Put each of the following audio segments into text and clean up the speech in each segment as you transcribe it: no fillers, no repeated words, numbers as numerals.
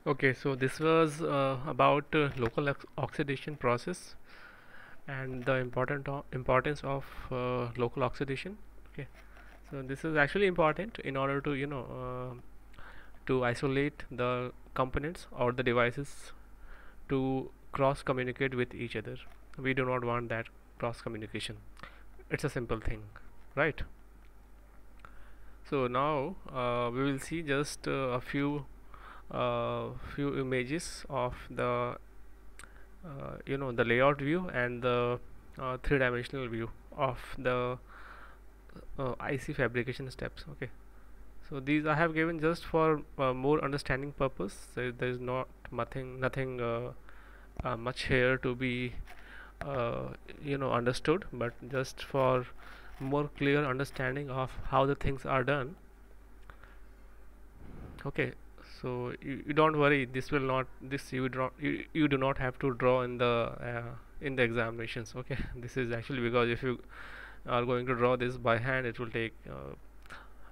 Okay, so this was about local oxidation process and the importance of local oxidation. Okay, so this is actually important in order to to isolate the components or the devices to cross communicate with each other. We do not want that cross communication. It's a simple thing, right? So now we will see just a few images of the the layout view and the three-dimensional view of the IC fabrication steps. Okay, so these I have given just for more understanding purpose. There is not nothing much here to be understood, but just for more clear understanding of how the things are done. Okay, so you don't worry, this will not this you do not have to draw in the examinations. Okay, this is actually because if you are going to draw this by hand, it will take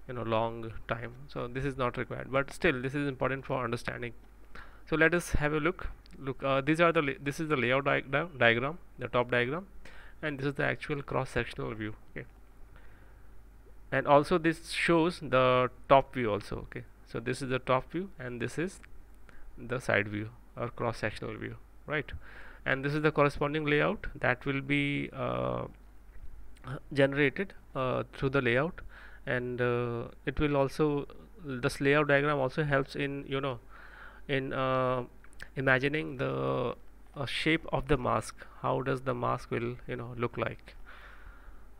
long time, so this is not required, but still this is important for understanding. So let us have a look. These are this is the layout diagram, the top diagram, and this is the actual cross sectional view. Okay, and also this shows the top view also. Okay, so this is the top view and this is the side view or cross sectional view, right? And this is the corresponding layout that will be generated through the layout, and it will also, this layout diagram also helps in in imagining the shape of the mask. How does the mask will look like?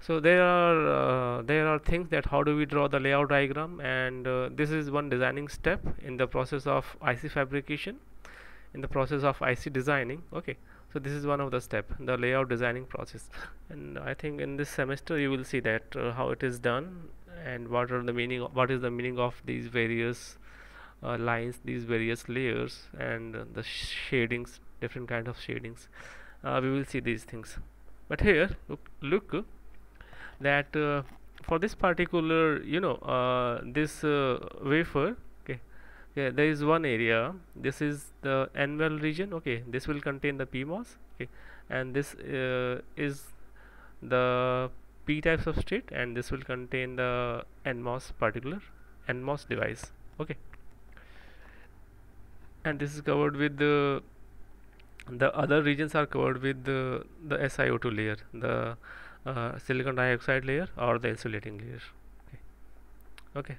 So there are things that how do we draw the layout diagram, and this is one designing step in the process of IC fabrication, in the process of IC designing. Okay, so this is one of the step, the layout designing process, and I think in this semester you will see that how it is done and what is the meaning of these various lines, these various layers, and the shadings, different kind of shadings. We will see these things, but here look that for this particular this wafer. Okay, yeah, there is one area, this is the N-well region. Okay, this will contain the PMOS. Okay, and this is the P-type substrate, and this will contain the NMOS particular NMOS device. Okay, and this is covered with the other regions are covered with the SiO2 layer, the silicon dioxide layer or the insulating layer. Okay, okay.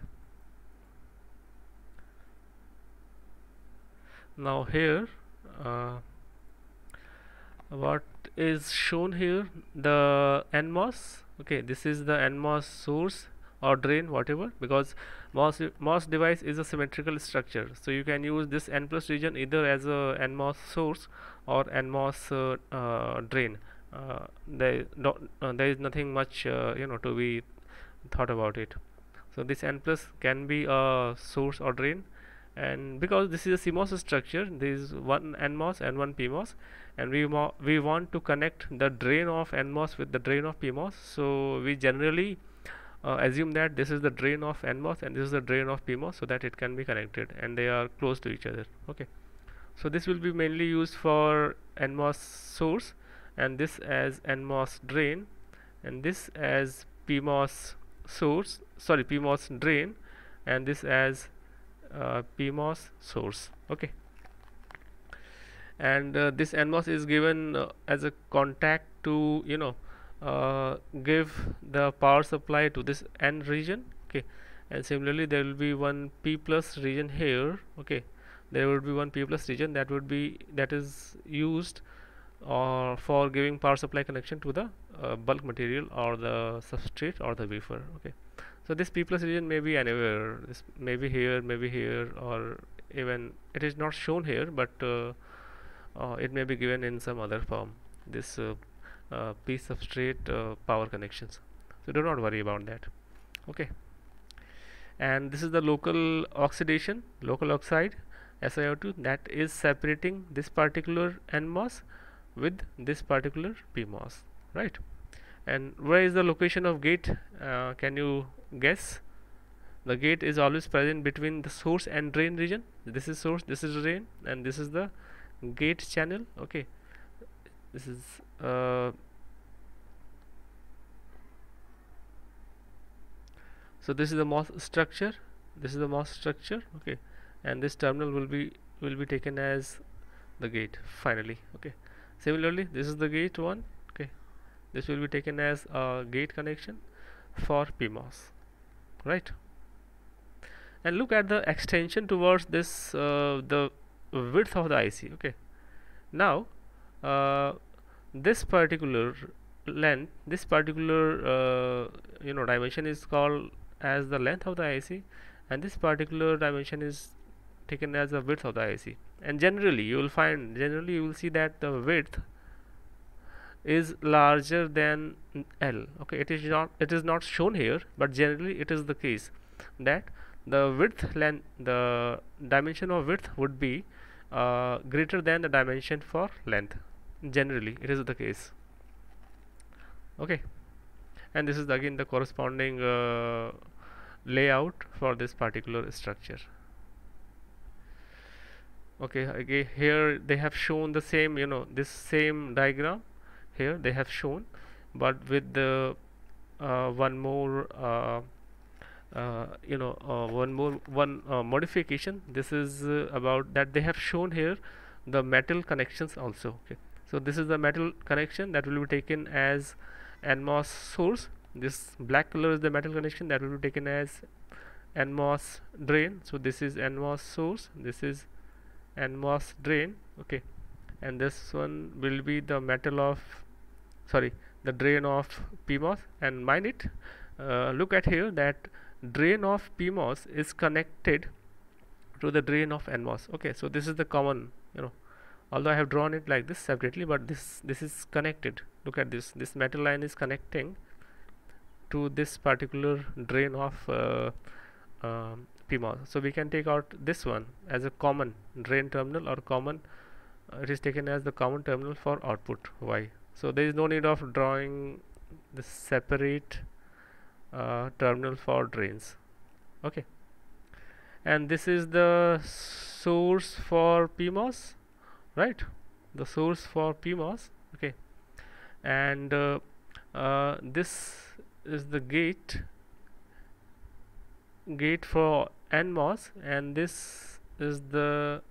Now here uh, what is shown here, the NMOS. Okay, this is the NMOS source or drain, whatever, because MOS device is a symmetrical structure, so you can use this N plus region either as a NMOS source or NMOS drain. There is nothing much to be thought about it. So this N plus can be a source or drain, and because this is a CMOS structure, there is one NMOS and one PMOS, and we want to connect the drain of NMOS with the drain of PMOS, so we generally assume that this is the drain of NMOS and this is the drain of PMOS, so that it can be connected and they are close to each other. Okay, so this will be mainly used for NMOS source, and this as NMOS drain, and this as PMOS source, sorry, PMOS drain, and this as PMOS source. Okay, and this NMOS is given as a contact to give the power supply to this N region. Okay, and similarly there will be one P plus region here. Okay, there would be one P plus region that is used for giving power supply connection to the bulk material or the substrate or the wafer. Okay, so this P plus region may be anywhere. This maybe here, or even it is not shown here, but it may be given in some other form. This P substrate power connections. So do not worry about that. Okay, and this is the local oxidation, local oxide SiO2 that is separating this particular NMOS with this particular PMOS, right? And where is the location of gate? Can you guess? The gate is always present between the source and drain region. This is source, this is drain, and this is the gate channel. Okay, this is so this is the MOS structure, this is the MOS structure. Okay, and this terminal will be taken as the gate finally. Okay, similarly this is the gate one. Okay, this will be taken as a gate connection for PMOS, right? And look at the extension towards this, the width of the IC. Okay, now uh, this particular length, this particular dimension is called as the length of the IC, and this particular dimension is taken as the width of the IC. And generally you will see that the width is larger than L. Okay, it is not shown here, but generally it is the case that the dimension of width would be greater than the dimension for length. Generally it is the case. Okay, and this is again the corresponding layout for this particular structure. Okay, again here they have shown the same, this same diagram here they have shown, but with the one more modification. This is about that they have shown here the metal connections also. Okay, so this is the metal connection that will be taken as NMOS source. This black color is the metal connection that will be taken as NMOS drain. So this is NMOS source, this is NMOS drain. Okay, and this one will be the metal of, sorry, the drain of PMOS. And mind it, look at here that drain of PMOS is connected to the drain of NMOS. Okay, so this is the common, although I have drawn it like this separately, but this is connected. Look at this metal line is connecting to this particular drain of PMOS. So we can take out this one as a common drain terminal, or common, it is taken as the common terminal for output Y. So there is no need of drawing the separate terminal for drains. Okay, and this is the source for PMOS, right? The source for PMOS. Okay, and this is the gate for NMOS, and this is the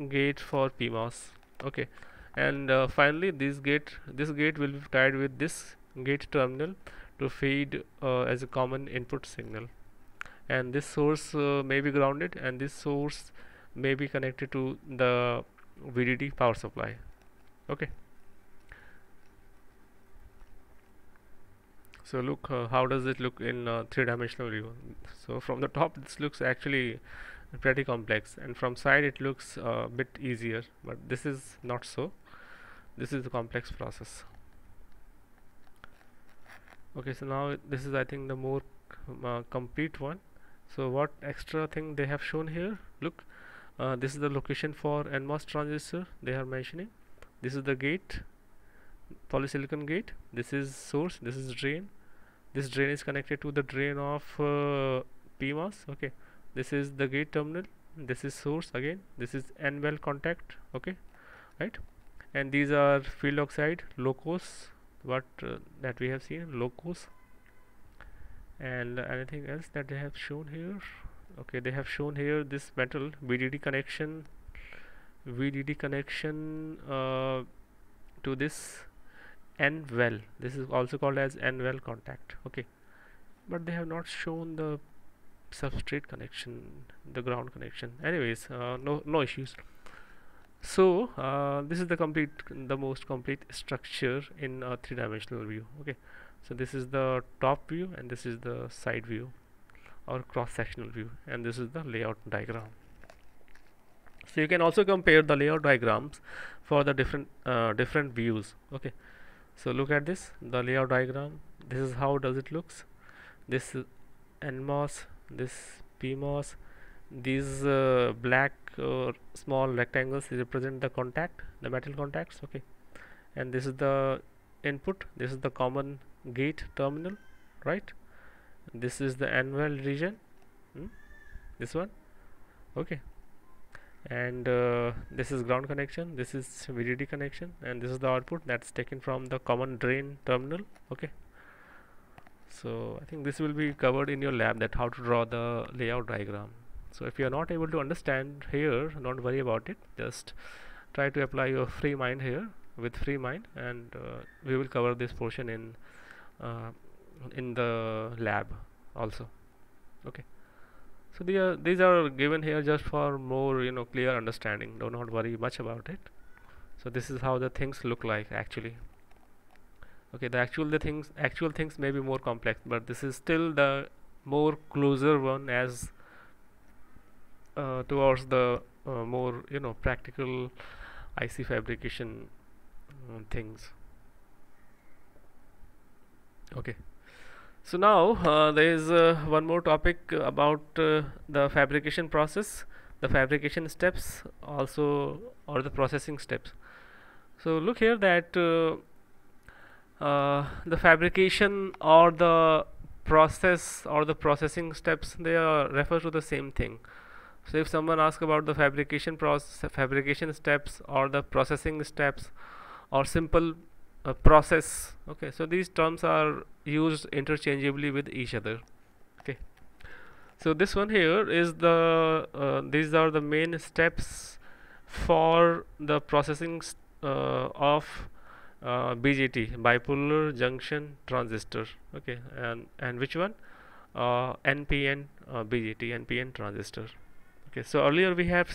gate for PMOS. Okay, and finally this gate will be tied with this gate terminal to feed as a common input signal, and this source may be grounded, and this source may be connected to the VDD power supply. Okay, so look, how does it look in three-dimensional view? So from the top this looks actually pretty complex, and from side it looks a bit easier, but this is not so. This is a complex process. Okay, so now this is, I think, the more complete one. So what extra thing they have shown here? Look, this is the location for NMOS transistor they are mentioning. This is the gate, polysilicon gate. This is source, this is drain. This drain is connected to the drain of PMOS. Okay, this is the gate terminal, this is source again, this is N-well contact. Okay, right, and these are field oxide locos, what that we have seen, locos. And anything else that they have shown here? Okay, they have shown here this metal VDD connection to this N-well. This is also called as N-well contact. Okay, but they have not shown the substrate connection, the ground connection. Anyways, no issues. So this is the most complete structure in a three-dimensional view. Okay, so this is the top view, and this is the side view or cross-sectional view, and this is the layout diagram. So you can also compare the layout diagrams for the different views. Okay, so look at this, the layout diagram. This is how does it looks. This is NMOS, this PMOS. These black small rectangles represent the metal contacts. Okay, and this is the input, this is the common gate terminal, right? this is the annual region, this one. Okay, and this is ground connection, this is VDD connection, and this is the output that's taken from the common drain terminal. Okay, so I think this will be covered in your lab, that how to draw the layout diagram. So if you are not able to understand here, don't worry about it, just try to apply your free mind here, with free mind, and we will cover this portion uh, in the lab also. Okay, so these are given here just for more clear understanding. Do not worry much about it. So this is how the things look like actually. Okay, the actual things may be more complex, but this is still the more closer one, as towards the more practical IC fabrication things. Okay, so now there is one more topic about the fabrication process, the fabrication steps also, or the processing steps. So look here that the fabrication or the process or the processing steps, they are refer to the same thing. So if someone asks about the fabrication steps or the processing steps or simple process, okay, so these terms are used interchangeably with each other. Okay, so this one here is the these are the main steps for the processing of BJT, bipolar junction transistor. Okay, and which one? NPN BJT, NPN transistor. Okay, so earlier we had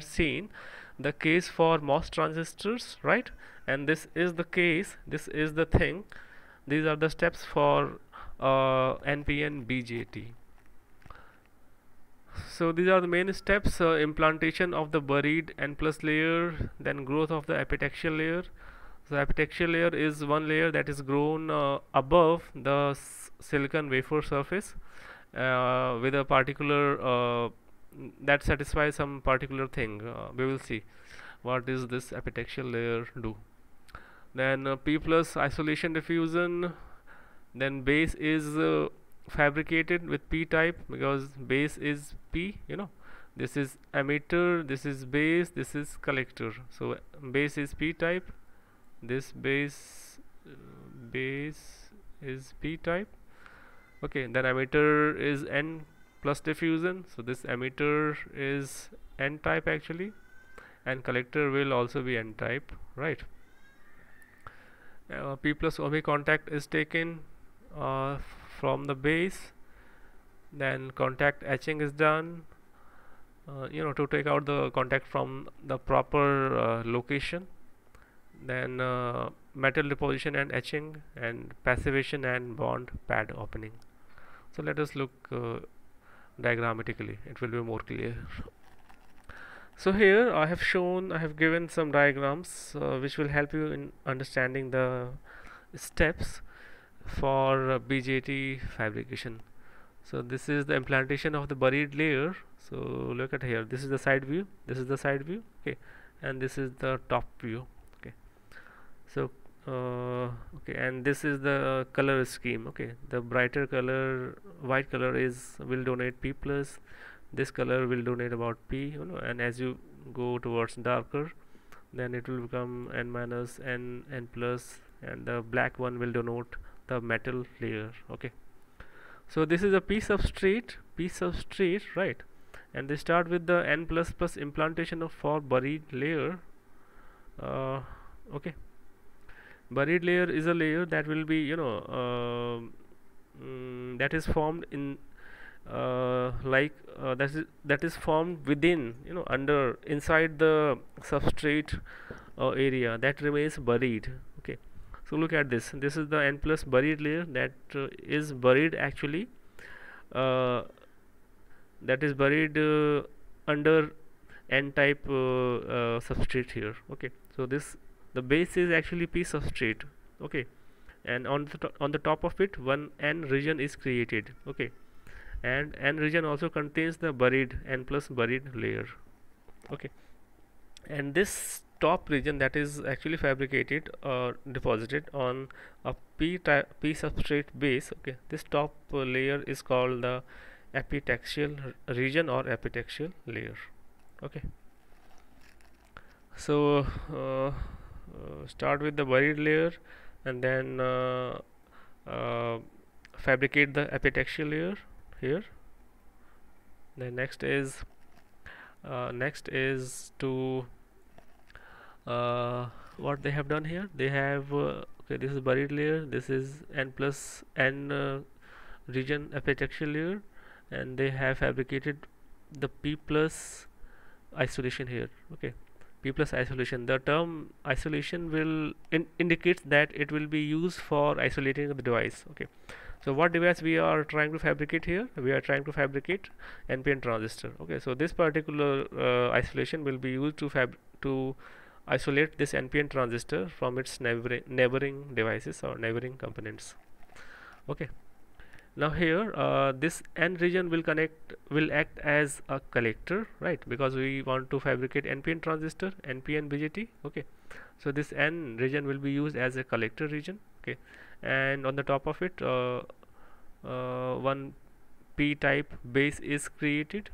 seen the case for MOS transistors, right? And this is the case, this is the thing, these are the steps for NPN BJT. So these are the main steps: implantation of the buried N plus layer, then growth of the epitaxial layer. So epitaxial layer is one layer that is grown above the silicon wafer surface with a particular that satisfies some particular thing. We will see what is this epitaxial layer do. Then P plus isolation diffusion, then base is fabricated with P type, because base is P, this is emitter, this is base, this is collector. So base is P type, this base is P type. Okay, then emitter is N plus diffusion, so this emitter is N type actually, and collector will also be N type, right? P plus OB contact is taken from the base, then contact etching is done, to take out the contact from the proper location, then metal deposition and etching, and passivation and bond pad opening. So let us look diagrammatically, it will be more clear. So here I have given some diagrams which will help you in understanding the steps for BJT fabrication. So this is the implantation of the buried layer. So look at here, this is the side view, this is the side view, okay, and this is the top view. Okay, so okay, and this is the color scheme. Okay, the brighter color, white color will donate P plus, this color will donate about P, and as you go towards darker, then it will become N minus, N plus, and the black one will denote the metal layer. Okay, so this is a P substrate, right? And they start with the N plus plus implantation of for buried layer. Okay, buried layer is a layer that will be that is formed in that is formed within, under inside the substrate area that remains buried. Okay, so look at this, this is the N plus buried layer that is buried actually, that is buried under N type substrate here. Okay, so the base is actually P substrate. Okay, and on the top of it one N region is created. Okay, and N region also contains the buried N plus buried layer. Okay, and this top region that is actually fabricated or deposited on a p substrate base. Okay, this top layer is called the epitaxial region or epitaxial layer. Okay, so start with the buried layer, and then uh, fabricate the epitaxial layer here. Then next is to what they have done here. They have okay, this is buried layer, this is n plus n region epitaxial layer, and they have fabricated the p plus isolation here. Okay, p plus isolation. The term isolation will indicates that it will be used for isolating the device. Okay, so what device we are trying to fabricate here? We are trying to fabricate NPN transistor. Okay, so this particular isolation will be used to isolate this NPN transistor from its neighboring devices or neighboring components. Okay, now here this n region will act as a collector, right? Because we want to fabricate NPN transistor, NPN BJT. Okay, so this n region will be used as a collector region. Okay, and on the top of it one p type base is created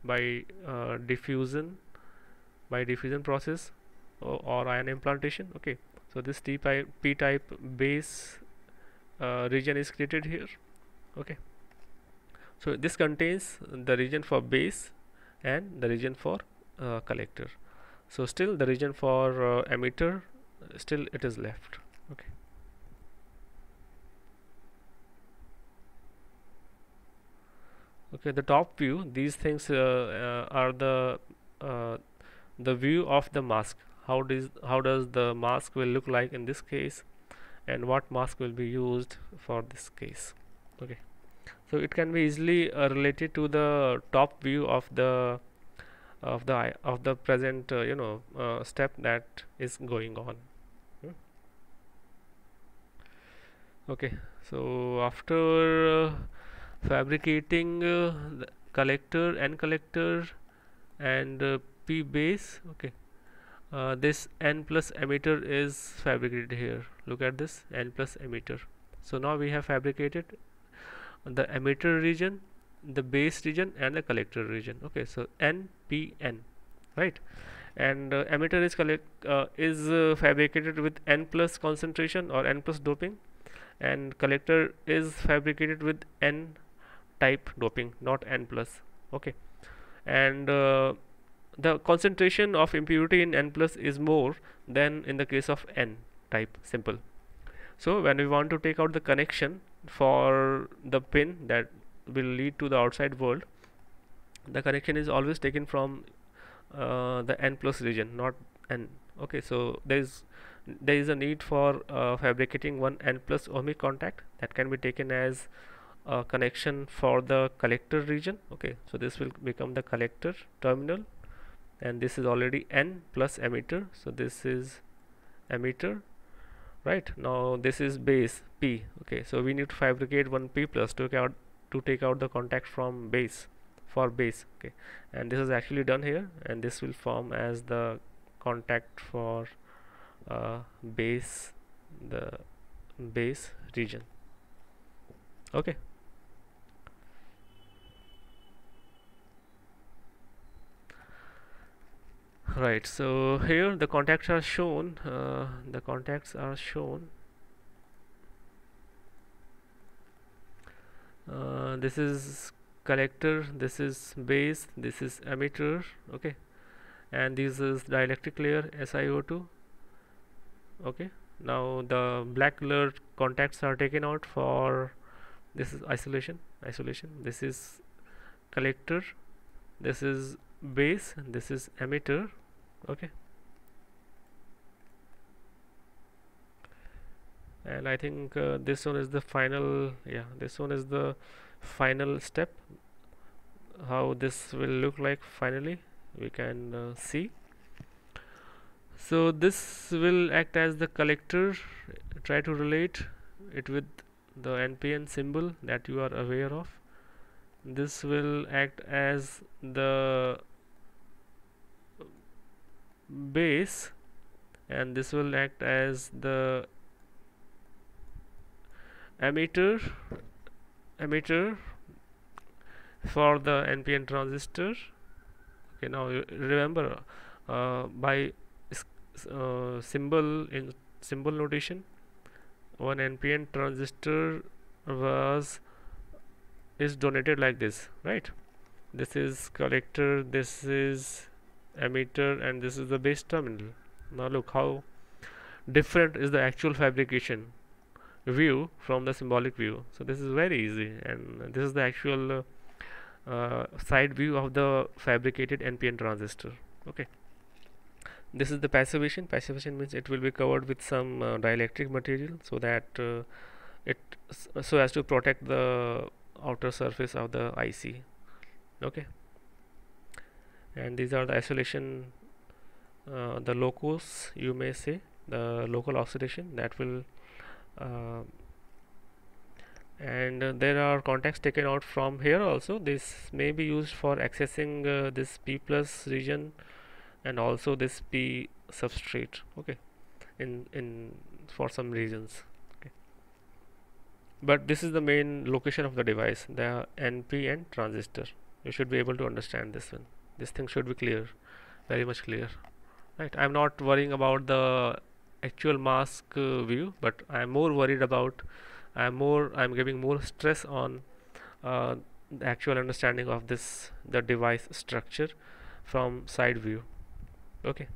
by diffusion process or ion implantation. Okay, so this p type base region is created here. Okay, so this contains the region for base and the region for collector. So still the region for emitter, still it is left. Okay, okay, the top view, these things are the view of the mask. How does the mask will look like in this case, and what mask will be used for this case. Okay, so it can be easily related to the top view of the present step that is going on. Okay, so after fabricating the collector n collector and p base. Okay, this n plus emitter is fabricated here. Look at this, n plus emitter. So now we have fabricated the emitter region, the base region, and the collector region. Okay, so n p n, right? And emitter is fabricated with n plus concentration or n plus doping, and collector is fabricated with n type doping, not n plus. Okay, and the concentration of impurity in n plus is more than in the case of n type simple. So when we want to take out the connection for the pin that will lead to the outside world, the connection is always taken from the n plus region, not n. Okay, so there is a need for fabricating one n plus ohmic contact that can be taken as a connection for the collector region. Okay, so this will become the collector terminal, and this is already n plus emitter, so this is emitter. Right, now this is base p. Okay, so we need to fabricate one p plus to take out the contact from base for base. Okay, and this is actually done here, and this will form as the contact for base, the base region. Okay, right, so here the contacts are shown. This is collector, this is base, this is emitter. Okay, and this is dielectric layer SiO2. Okay, now the black colored contacts are taken out for this is isolation. This is collector, this is base, this is emitter. Okay, and I think this one is the final. Yeah, this one is the final step. How this will look like finally, we can see. So this will act as the collector. Try to relate it with the NPN symbol that you are aware of. This will act as the base, and this will act as the emitter for the NPN transistor. Okay, now remember, by symbol notation, one NPN transistor was is donated like this, right? This is collector, this is emitter, and this is the base terminal. Now look how different is the actual fabrication view from the symbolic view. So this is very easy, and this is the actual side view of the fabricated NPN transistor. Okay, this is the passivation. Passivation means it will be covered with some dielectric material, so that so as to protect the outer surface of the IC. Okay, and these are the isolation, the locus, you may say, the local oxidation that will and there are contacts taken out from here also. This may be used for accessing this P plus region and also this P substrate. Okay, in for some regions. Okay, but this is the main location of the device, the NPN transistor. You should be able to understand this one. This thing should be clear, very much clear, right? I'm not worrying about the actual mask view, but I'm more worried about, I'm giving more stress on the actual understanding of this, the device structure from side view. Okay.